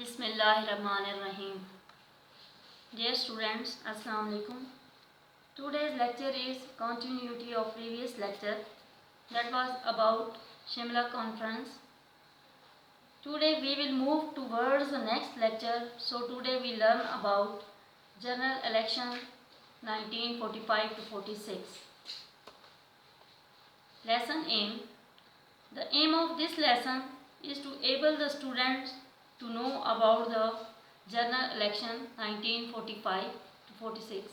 Bismillahirrahmanirrahim. Dear students, Assalamu alaikum. Today's lecture is continuity of previous lecture that was about Shimla conference. Today we will move towards the next lecture. So today we learn about general election 1945 to 46. Lesson aim. The aim of this lesson is to enable the students to know about the general election 1945 to 46.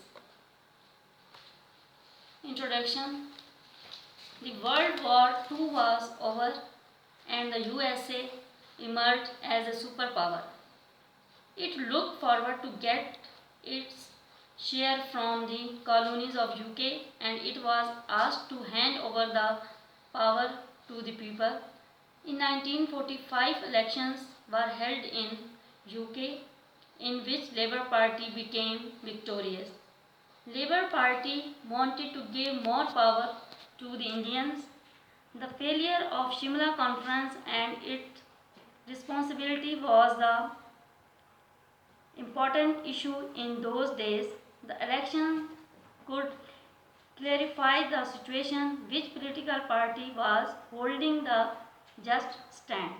Introduction. The World War II was over and the USA emerged as a superpower. It looked forward to get its share from the colonies of UK and it was asked to hand over the power to the people. In 1945, elections were held in UK in which Labour Party became victorious. Labour Party wanted to give more power to the Indians. The failure of Shimla Conference and its responsibility was the important issue in those days. The election could clarify the situation which political party was holding the just stand.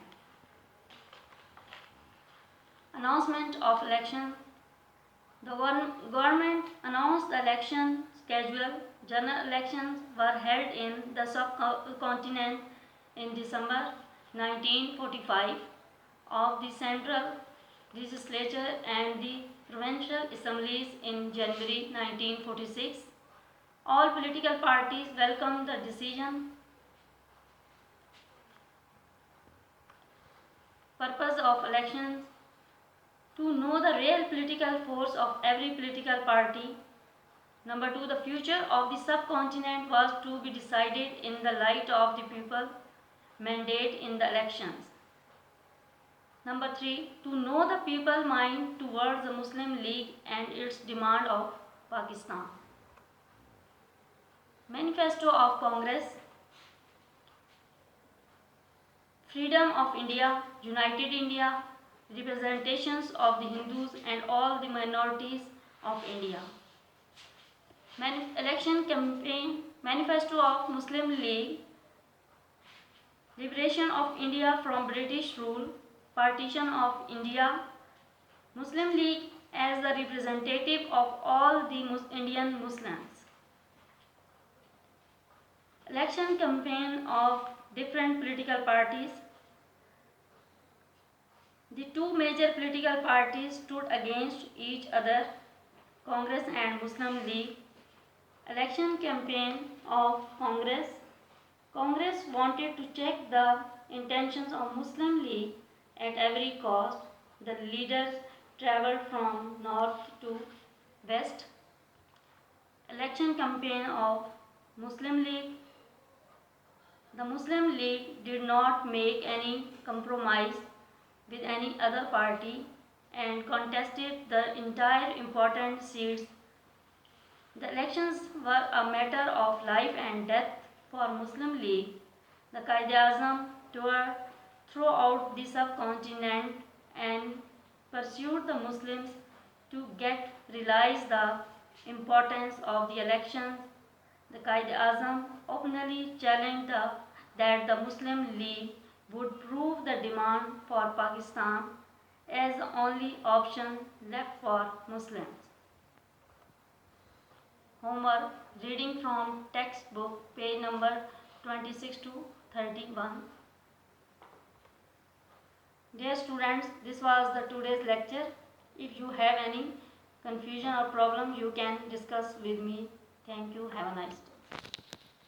Announcement of election. The government announced the election schedule. General elections were held in the subcontinent in December 1945 of the Central Legislature and the Provincial Assemblies in January 1946. All political parties welcomed the decision. Purpose of elections: to know the real political force of every political party. Number 2, the future of the subcontinent was to be decided in the light of the people mandate in the elections. Number 3, to know the people mind towards the Muslim League and its demand of Pakistan. Manifesto of Congress. Freedom of India, United India, representations of the Hindus and all the minorities of India. Election campaign. Manifesto of Muslim League. Liberation of India from British rule. Partition of India. Muslim League as the representative of all the Indian Muslims. Election campaign of different political parties. The two major political parties stood against each other, Congress and Muslim League. Election campaign of Congress. Congress wanted to check the intentions of Muslim League at every cost. The leaders travelled from north to west. Election campaign of Muslim League. The Muslim League did not make any compromise with any other party and contested the entire important seats. The elections were a matter of life and death for Muslim League. The Quaid-e-Azam toured throughout the subcontinent and pursued the Muslims to realize the importance of the elections. The Quaid-e-Azam openly challenged that the Muslim League would prove the demand for Pakistan as the only option left for Muslims. Homework. Reading from textbook, page number 26 to 31. Dear students, this was the today's lecture. If you have any confusion or problem, you can discuss with me. Thank you. Have a nice day.